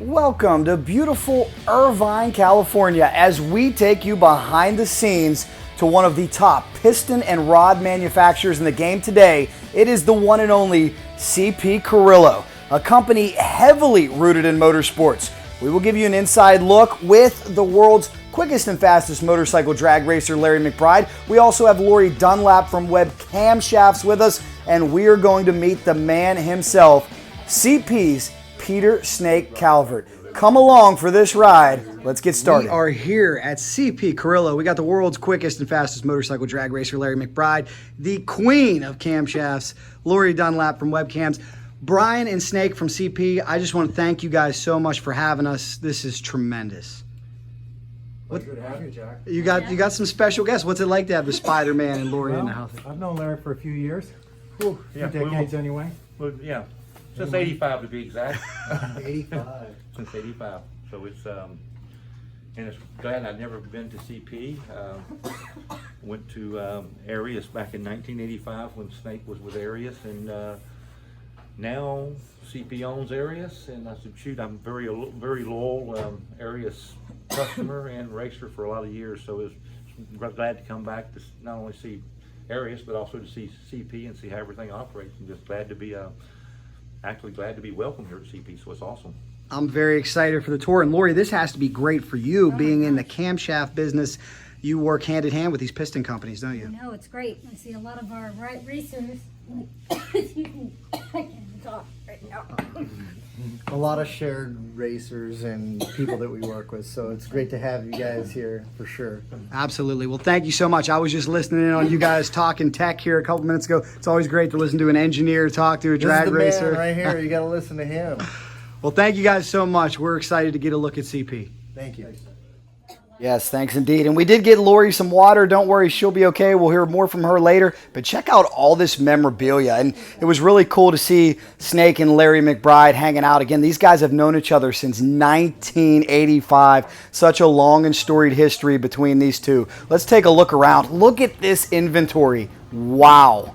Welcome to beautiful Irvine, California, as we take you behind the scenes to one of the top piston and rod manufacturers in the game today. It is the one and only Cp-Carrillo, a company heavily rooted in motorsports. We will give you an inside look with the world's quickest and fastest motorcycle drag racer, Larry Mcbride. We also have Laurie Dunlap from Camshafts with us, and we are going to meet the man himself, CP's Peter Snake Calvert. Come along for this ride. Let's get started. We are here at Cp-Carrillo. We got the world's quickest and fastest motorcycle drag racer, Larry Mcbride, the queen of camshafts, Laurie Dunlap from Webcams, Brian and Snake from CP. I just want to thank you guys so much for having us. This is tremendous. Good to have you, Jack. You got some special guests. What's it like to have the Spiderman and Laurie in the house? I've known Larry for a few years. Few decades anyway. Well, yeah. Since 85 to be exact. 85. Since 85. So it's, and it's glad I'd never been to CP. Went to Arias back in 1985 when Snake was with Arias, and now CP owns Arias, and I said, shoot, I'm very loyal Arias customer and racer for a lot of years, so it's glad to come back to not only see Arias, but also to see CP and see how everything operates, and just glad to be actually glad to be welcome here at CP, so it's awesome. I'm very excited for the tour. And Laurie, this has to be great for you, being in the camshaft business. You work hand in hand with these piston companies, don't you? No, it's great. I see a lot of our racers. Excuse me, I can't talk right now. A lot of shared racers and people that we work with, so it's great to have you guys here for sure. Absolutely. Well, thank you so much. I was just listening in on you guys talking tech here a couple minutes ago. It's always great to listen to an engineer talk to a drag this is the racer. man right here. You got to listen to him. Well, thank you guys so much. We're excited to get a look at CP. Thank you. Yes, thanks indeed. And we did get Laurie some water. Don't worry, she'll be okay. We'll hear more from her later. But check out all this memorabilia. And it was really cool to see Snake and Larry Mcbride hanging out again. These guys have known each other since 1985. Such a long and storied history between these two. Let's take a look around. Look at this inventory. Wow.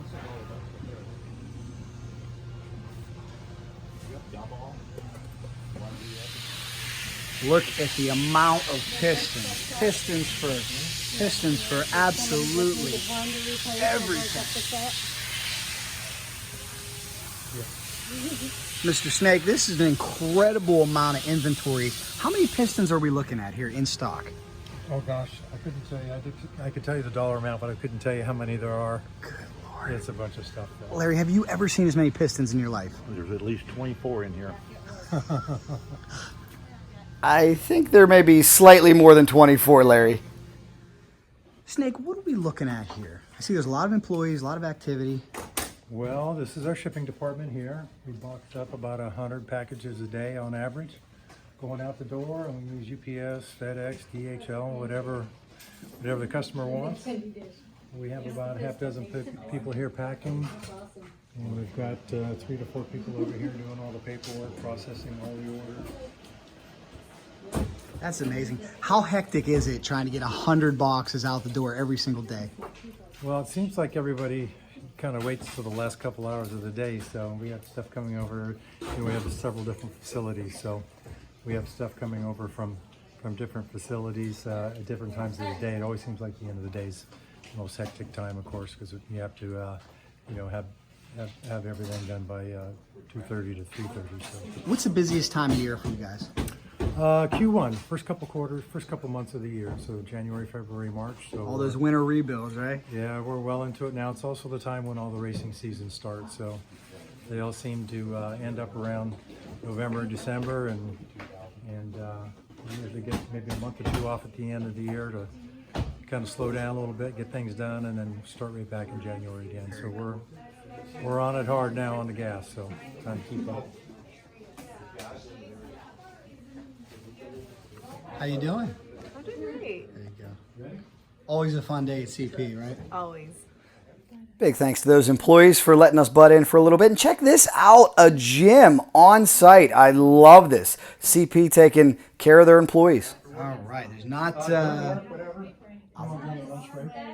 Look at the amount of pistons. Pistons for absolutely everything. Mr. Snake, this is an incredible amount of inventory. How many pistons are we looking at here in stock? Oh gosh, I couldn't tell you. I could tell you the dollar amount, but I couldn't tell you how many there are. Good Lord. It's a bunch of stuff, though. Larry, have you ever seen as many pistons in your life? There's at least 24 in here. I think there may be slightly more than 24, Larry. Snake, what are we looking at here? I see there's a lot of employees, a lot of activity. Well, this is our shipping department here. We box up about 100 packages a day on average going out the door, and we use UPS, FedEx, DHL, whatever the customer wants. We have about half dozen people here packing, and we've got 3 to 4 people over here doing all the paperwork, processing all the orders. That's amazing. How hectic is it trying to get 100 boxes out the door every single day? Well, it seems like everybody kind of waits for the last couple hours of the day, so we have stuff coming over. We have several different facilities, so we have stuff coming over from different facilities at different times of the day. It always seems like the end of the day is the most hectic time, of course, because you have to have everything done by 2:30 to 3:30. So What's the busiest time of year for you guys? Q1, first couple months of the year, so January, February, March. So All those winter rebuilds, right? yeah, we're well into it now. It's also the time when all the racing season starts, so they all seem to end up around November, December, and we usually get maybe a month or two off at the end of the year to kind of slow down a little bit, get things done, and then start right back in January again. So we're on it hard now on the gas, so trying to keep up. How you doing? I'm doing great. There you go. Always a fun day at CP, right? Always. Big thanks to those employees for letting us butt in for a little bit. And check this out, a gym on site. I love this. CP taking care of their employees. All right, there's not...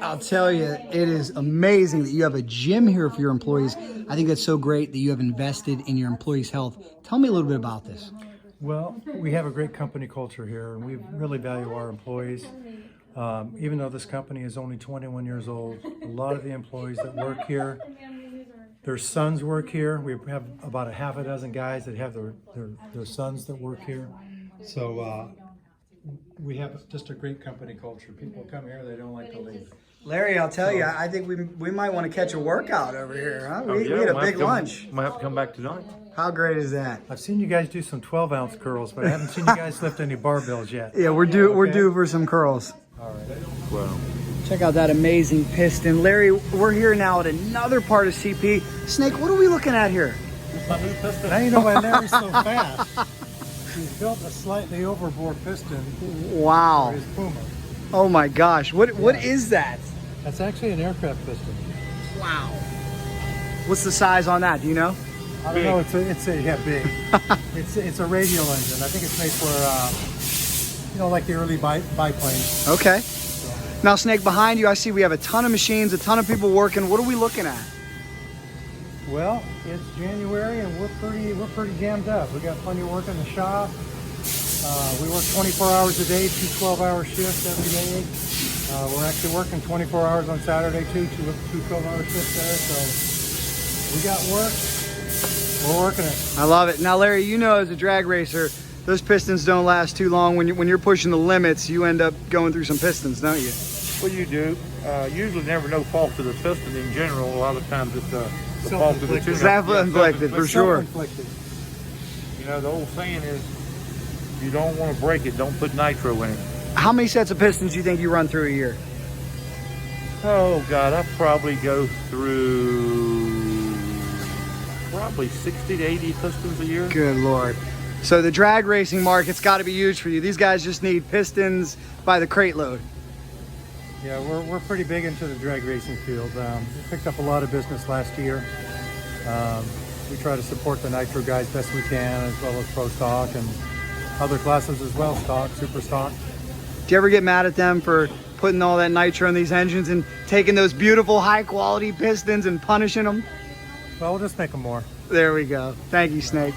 I'll tell you, it is amazing that you have a gym here for your employees. I think that's so great that you have invested in your employees' health. Tell me a little bit about this. Well, we have a great company culture here, and we really value our employees. Even though this company is only 21 years old, a lot of the employees that work here, their sons work here. We have about a half a dozen guys that have their sons that work here. So we have just a great company culture. People come here, they don't like to leave. Larry, I'll tell you, I think we might want to catch a workout over here, huh? We had a big lunch. Might have to come back tonight. How great is that? I've seen you guys do some 12-ounce curls, but I haven't seen you guys lift any barbells yet. Yeah, we're due for some curls. All right. Well, Check out that amazing piston. Larry, we're here now at another part of CP. Snake, what are we looking at here? Now you know why Larry's so fast. He's built a slightly overbore piston Wow. for his Puma. Oh my gosh. What is that? That's actually an aircraft piston. Wow. What's the size on that? Do you know? I don't know. It's big. it's a radial engine. I think it's made for like the early biplanes. Okay. Now, Snake, behind you, I see we have a ton of machines, a ton of people working. What are we looking at? Well, it's January and we're pretty jammed up. We got plenty of work in the shop. We work 24 hours a day, 2 12-hour shifts every day. We're actually working 24 hours on Saturday too, 2 12-hour shifts there. So we got work. We're working it. I love it. Now, Larry, you know as a drag racer, those pistons don't last too long. When you're pushing the limits, you end up going through some pistons, don't you? well, you do. Usually never no fault to the piston in general. A lot of times it's the fault to the tune-up. Self-inflicted, for sure. Self-inflicted. You know, the old saying is, if you don't want to break it, don't put nitro in it. How many sets of pistons do you think you run through a year? Oh God, I probably go through probably 60 to 80 pistons a year. Good Lord. So the drag racing market's got to be huge for you. These guys just need pistons by the crate load. Yeah, we're pretty big into the drag racing field. We picked up a lot of business last year. We try to support the Nitro guys best we can, as well as Pro Stock and other classes as well, Stock, Super Stock. Do you ever get mad at them for putting all that nitro in these engines and taking those beautiful high quality pistons and punishing them? Well, we'll just make them more. There we go. Thank you, Snake.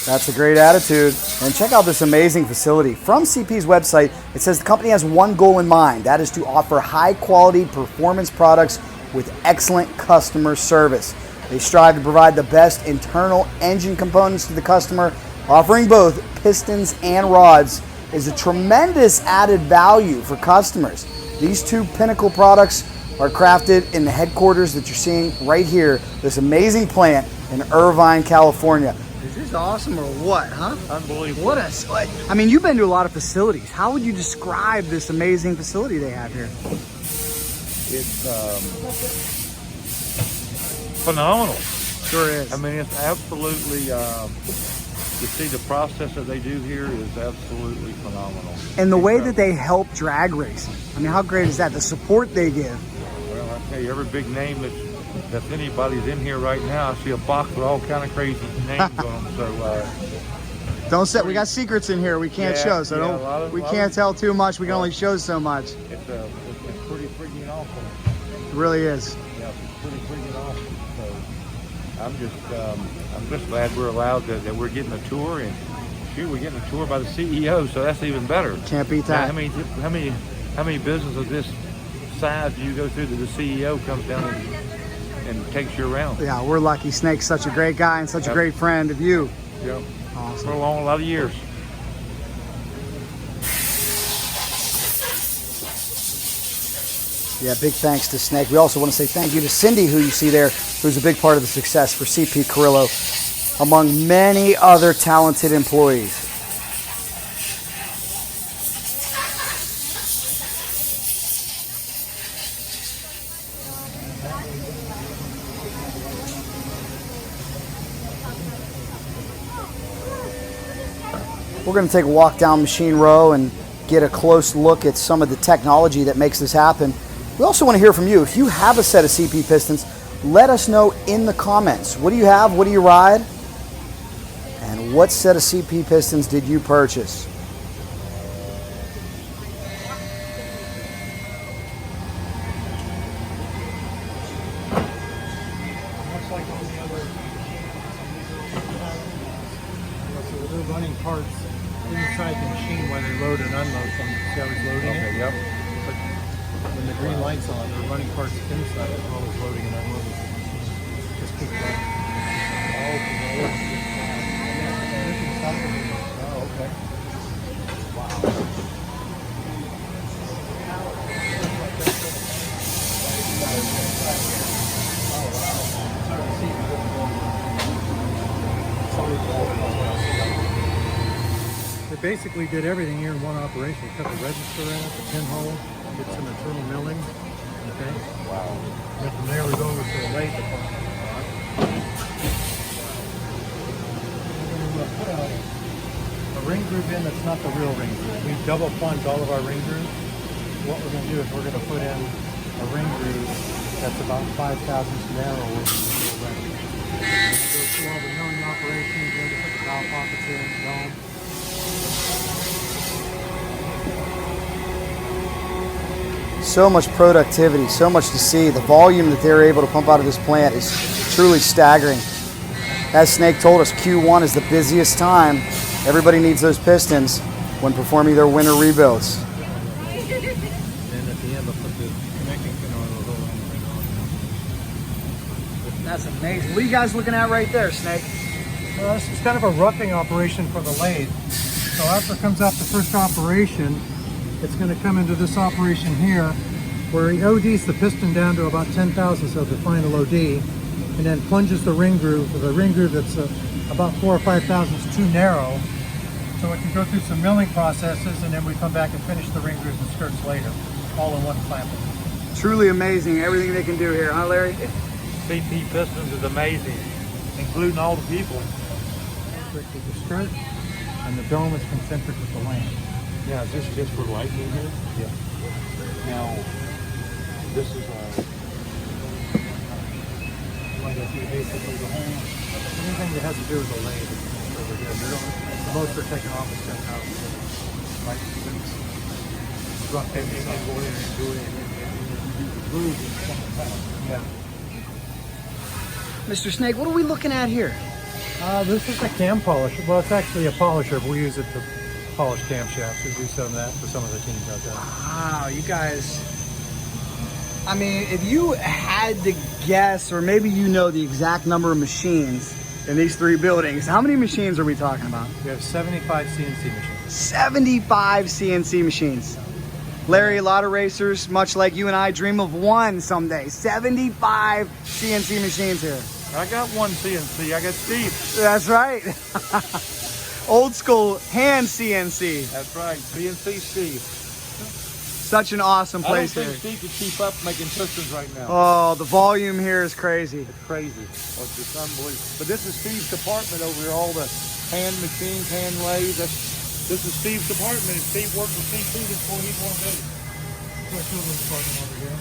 That's a great attitude. And check out this amazing facility. From CP's website, it says the company has one goal in mind. That is to offer high quality performance products with excellent customer service. They strive to provide the best internal engine components to the customer. Offering both pistons and rods is a tremendous added value for customers. These two pinnacle products are crafted in the headquarters that you're seeing right here, this amazing plant in Irvine, California. Is this awesome or what, huh? Unbelievable. I mean, you've been to a lot of facilities. How would you describe this amazing facility they have here? It's phenomenal. Sure is. I mean, it's absolutely, to see the process that they do here is absolutely phenomenal. And the way that they help drag racing. I mean, how great is that? The support they give. Well, I tell you, every big name that's anybody's in here right now, I see a box with all kind of crazy names on them. So Don't say we got secrets in here we can't show, so we can't tell too much. We can only show so much. It's pretty freaking awesome. It really is. Yeah, it's pretty freaking awesome. So I'm just glad we're allowed that we're getting a tour, and shoot, we're getting a tour by the CEO, so that's even better. Can't beat that. How many businesses of this size do you go through that the CEO comes down and takes you around? Yeah, we're lucky. Snake's such a great guy and such a great friend of you. Yep. Awesome. For a lot of years. Yeah, big thanks to Snake. We also want to say thank you to Cindy, who you see there, who's a big part of the success for Cp-Carrillo, among many other talented employees. We're going to take a walk down Machine Row and get a close look at some of the technology that makes this happen. We also want to hear from you. If you have a set of CP pistons, let us know in the comments. What do you have? What do you ride? And what set of CP pistons did you purchase? They're running parts inside the machine while they load and unload them. See how he's loading it? Yep. But when the green light's on, we're running parts inside as well as loading and unloading the machine. Just keep going. Oh, okay. They basically did everything here in one operation. They cut the register in it, the pinhole, did some internal milling. Okay. Wow. And from there we go over to the lathe department. We're going to put a ring groove in that's not the real ring groove. We double plunge all of our ring grooves. What we're going to do is we're going to put in a ring groove that's about 5 thousandths narrow with the real ring. Go through all the milling operations, then to put the valve pockets in, dome. So much productivity, so much to see. The volume that they're able to pump out of this plant is truly staggering. As Snake told us, Q1 is the busiest time. Everybody needs those pistons when performing their winter rebuilds. And at the end, I'll put the connecting pin on the whole thing on. That's amazing. What are you guys looking at right there, Snake? Well, this is kind of a roughing operation for the lathe. So after it comes out the first operation, it's going to come into this operation here, where he ODs the piston down to about 10 thousandths of the final OD, and then plunges the ring groove that's about 4 or 5 thousandths too narrow, so it can go through some milling processes, and then we come back and finish the ring grooves and skirts later, all in one clamping. Truly amazing, everything they can do here, huh, Larry? CP Pistons is amazing, including all the people. With the skirt, and the dome is concentric with the lamp. Yeah, is this just for lighting here? Yeah. Now, this is Basically the whole, anything that has to do with the lathe is over here. The most are taken off is 10,000. Right? Rough and go in and do it and do the groove and something else. Yeah. Mr. Snake, what are we looking at here? This is a cam polisher. Well, it's actually a polisher, but we use it to polish camshafts. We do some of that for some of the teams out there. Wow, you guys. I mean, if you had to guess, or maybe you know the exact number of machines in these 3 buildings, how many machines are we talking about? We have 75 CNC machines. 75 CNC machines. Larry, a lot of racers, much like you and I, dream of one someday. 75 CNC machines here. I got one CNC. I got Steve. That's right. Old school hand CNC. That's right. CNC Steve. Such an awesome place I here. don't think Steve can keep up making pistons right now. Oh, the volume here is crazy. It's crazy. Oh, it's just unbelievable. But this is Steve's department over here. All the hand machines, hand lathes. This is Steve's department. And Steve worked with CP before he wanted to. Department over here.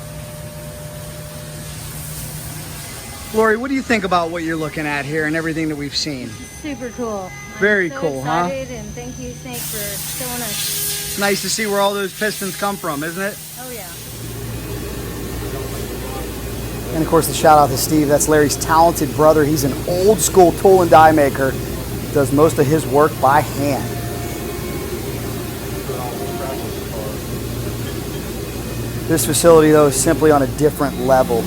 Laurie, what do you think about what you're looking at here and everything that we've seen? Super cool. Very I'm so cool, huh? excited, and thank you, Snake, for showing us. It's nice to see where all those pistons come from, isn't it? Oh yeah. And of course, the shout out to Steve. That's Larry's talented brother. He's an old school tool and die maker. Does most of his work by hand. This facility, though, is simply on a different level.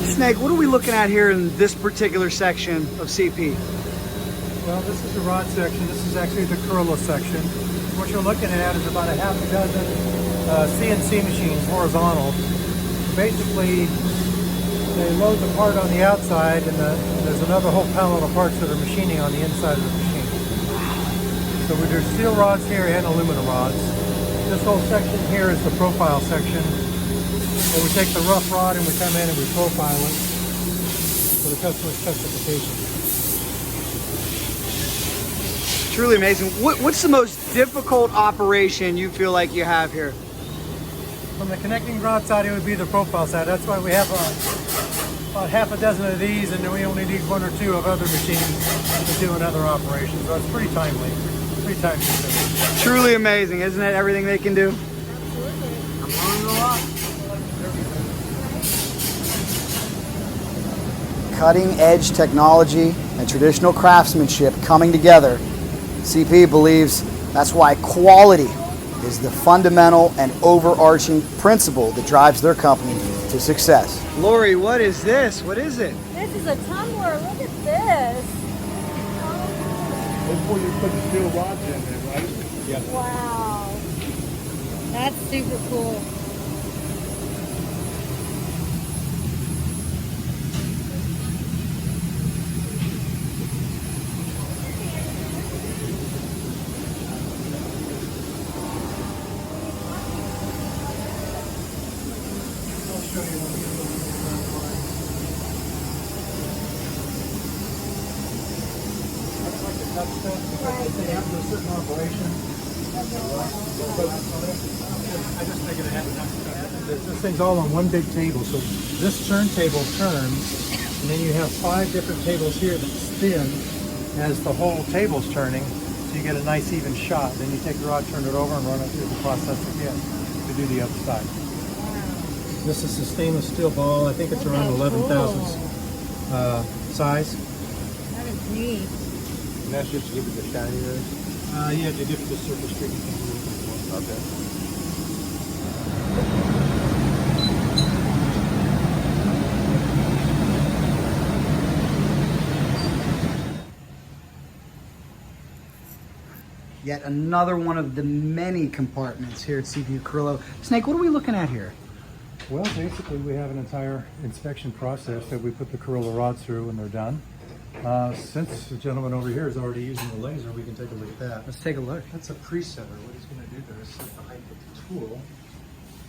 Snake, what are we looking at here in this particular section of CP? Well, this is the rod section. This is actually the Carrillo section. What you're looking at is about a half a dozen CNC machines, horizontal. Basically, they load the part on the outside, and there's another whole pallet of parts that are machining on the inside of the machine. So there's steel rods here and aluminum rods. This whole section here is the profile section, where we take the rough rod and we come in and we profile it for the customer's specification. Truly amazing. What's the most difficult operation you feel like you have here? From the connecting rod side, it would be the profile side. That's why we have about half a dozen of these, and then we only need 1 or 2 of other machines to do another operation. So it's pretty timely, pretty time consuming. Truly amazing, isn't it? Everything they can do. I'm learning a lot. Cutting edge technology and traditional craftsmanship coming together CP believes that's why quality is the fundamental and overarching principle that drives their company to success. Laurie, what is this? What is it? This is a tumbler. Look at this. That's where you put the steel rods in there, right? Yeah. Wow. That's super cool. After a certain operation, this thing's all on one big table. So this turntable turns, and then you have 5 different tables here that spin as the whole table's turning. So you get a nice even shot. Then you take the rod, turn it over, and run it through the process again to do the other side. This is a stainless steel ball. I think it's around 11 thousandths size. That is neat. And that's just to give it the shininess. Yeah, to dip the surface treatment thing you're looking for. Okay. Yet another one of the many compartments here at Cp-Carrillo. Snake, what are we looking at here? Well, basically we have an entire inspection process that we put the Carrillo rods through when they're done. Since the gentleman over here is already using the laser, we can take a look at that. Let's take a look. That's a presetter. What he's going to do there is set the height of the tool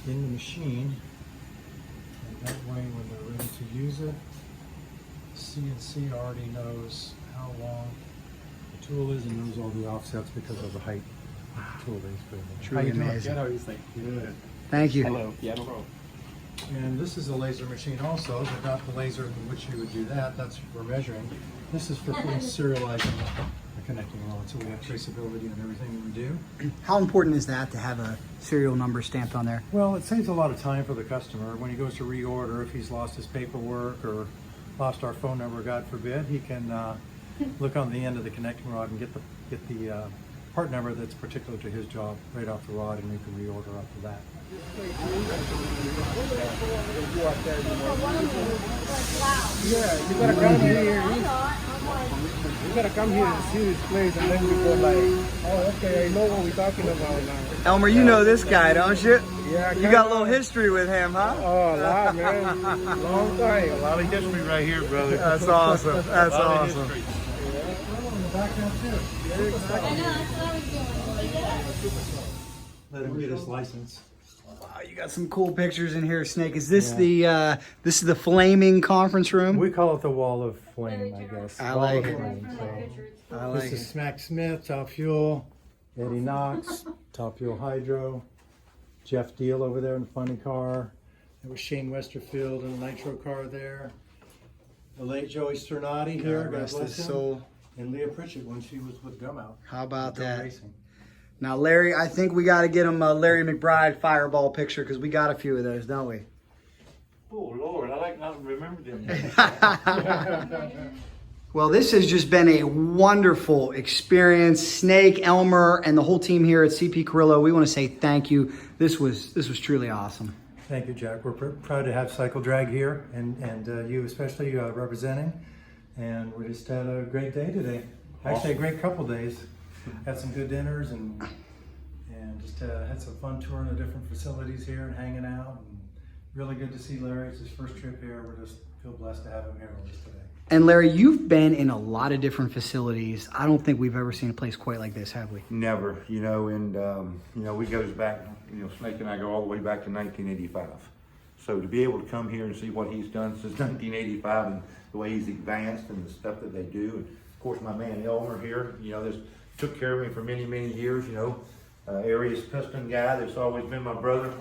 in the machine. And that way, when they're ready to use it, CNC already knows how long the tool is and knows all the offsets because of the height of the tool that he's putting in. Truly How you doing? amazing. How are you think? Good. Thank you. Hello. Yeah, no problem. And this is a laser machine also, but not the laser in which you would do that. That's what we're measuring. This is for serializing the connecting rod, so we have traceability on everything that we do. How important is that to have a serial number stamped on there? Well, it saves a lot of time for the customer. When he goes to reorder, if he's lost his paperwork or lost our phone number, God forbid, he can look on the end of the connecting rod and get the part number that's particular to his job right off the rod, and we can reorder after that. Yeah, you gotta come here. You gotta come here and see this place, and then we go like, oh, okay, I know what we're talking about now. Elmer, you know this guy, don't you? Yeah, You got a little history with him, huh? Oh, a lot, man. Long time. A lot of history right here, brother. That's awesome. That's awesome. In the background too. I know, that's what I was doing. Let him get his license. Wow, you got some cool pictures in here, Snake. Is this this is the flaming conference room? We call it the wall of flame, I guess. I Wall like of it. flame, so. I like This is it. Smack Smith, Top Fuel, Eddie Knox, Top Fuel Hydro, Jeff Deal over there in the funny car. There was Shane Westerfield in the Nitro car there. The late Joey Sternati here, God rest bless his him. soul. And Leah Pritchett when she was with Gum Out. How about Gum that? Racing. Now, Larry, I think we got to get him a Larry McBride fireball picture because we got a few of those, don't we? Oh, Lord, I like not to remember them. Well, this has just been a wonderful experience. Snake, Elmer, and the whole team here at Cp-Carrillo, we want to say thank you. This was truly awesome. Thank you, Jack. We're proud to have Cycle Drag here and you especially representing. And we just had a great day today. Actually, a great couple days. Had some good dinners and just had some fun touring the different facilities here and hanging out. And really good to see Larry. It's his first trip here. We just feel blessed to have him here with us today. And Larry, you've been in a lot of different facilities. I don't think we've ever seen a place quite like this, have we? Never, and we goes back, Snake and I go all the way back to 1985. So to be able to come here and see what he's done since 1985 and the way he's advanced and the stuff that they do. And of course, my man Elmer here, this took care of me for many, many years, Arias Piston guy that's always been my brother,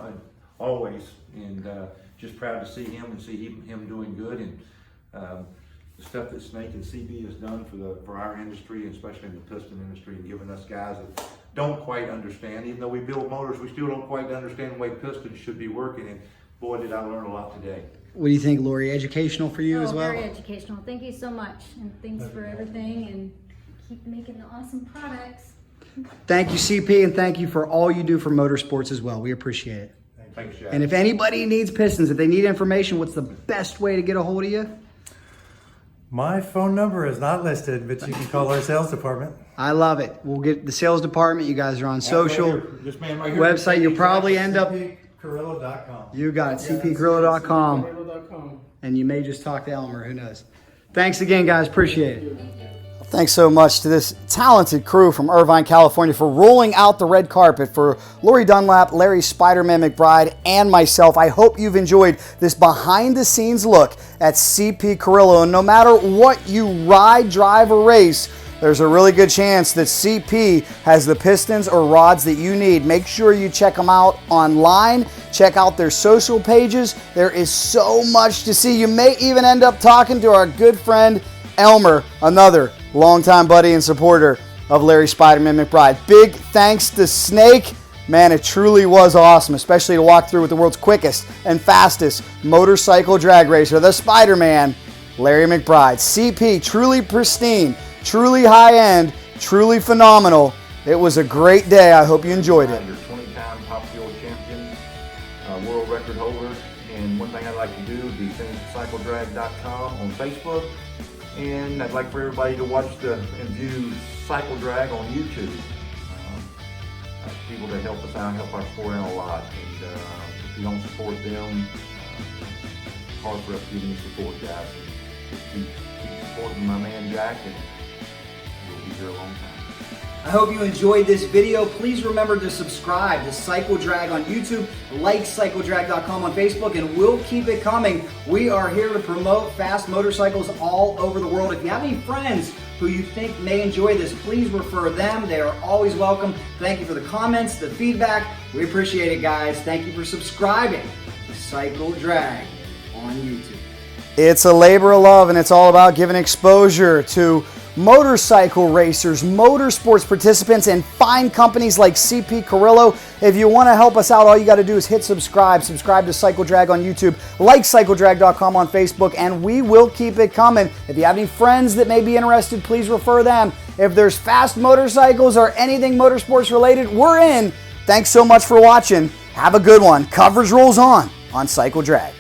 always. And just proud to see him and see him doing good. And the stuff that Snake and CB has done for our industry, and especially in the piston industry, and giving us guys that don't quite understand. Even though we build motors, we still don't quite understand the way pistons should be working. And boy, did I learn a lot today. What do you think, Laurie? Educational for you as well? Very educational. Thank you so much, and thanks for everything. And keep making the awesome products. Thank you, CP, and thank you for all you do for motorsports as well. We appreciate it. Thanks, Jack. And if anybody needs pistons, if they need information, what's the best way to get a hold of you? My phone number is not listed, but you can call our sales department. I love it. We'll get the sales department. You guys are on social. This man right here. Website, you'll probably end up. Cp-Carrillo.com. You got it, cpcarrillo.com. Cp-Carrillo.com. And you may just talk to Elmer, who knows. Thanks again, guys. Appreciate it. Thanks so much to this talented crew from Irvine, California for rolling out the red carpet for Laurie Dunlap, Larry Spiderman McBride, and myself. I hope you've enjoyed this behind-the-scenes look at Cp-Carrillo. And no matter what you ride, drive, or race, there's a really good chance that CP has the pistons or rods that you need. Make sure you check them out online. Check out their social pages. There is so much to see. You may even end up talking to our good friend Elmer, another longtime buddy and supporter of Larry Spiderman McBride. Big thanks to Snake. Man, it truly was awesome, especially to walk through with the world's quickest and fastest motorcycle drag racer, the Spider-Man, Larry McBride. CP, truly pristine, truly high-end, truly phenomenal. It was a great day. I hope you enjoyed it. Your 20-time Top Fuel champion, world record holder. And one thing I'd like to do is be cycledrag.com on Facebook. And I'd like for everybody to watch and view Cycle Drag on YouTube. People that help us out, help our sport out a lot. And if you don't support them, it's hard for us to give any support, guys. Just keep supporting my man Jack, and we'll be here a long time. I hope you enjoyed this video. Please remember to subscribe to Cycle Drag on YouTube, like cycledrag.com on Facebook, and we'll keep it coming. We are here to promote fast motorcycles all over the world. If you have any friends who you think may enjoy this, please refer them. They are always welcome. Thank you for the comments, the feedback. We appreciate it, guys. Thank you for subscribing to Cycle Drag on YouTube. It's a labor of love, and it's all about giving exposure to motorcycle racers, motorsports participants, and fine companies like Cp-Carrillo. If you want to help us out, all you got to do is hit subscribe. Subscribe to Cycle Drag on YouTube, like cycledrag.com on Facebook, and we will keep it coming. If you have any friends that may be interested, please refer them. If there's fast motorcycles or anything motorsports related, we're in. Thanks so much for watching. Have a good one. Coverage rolls on Cycle Drag.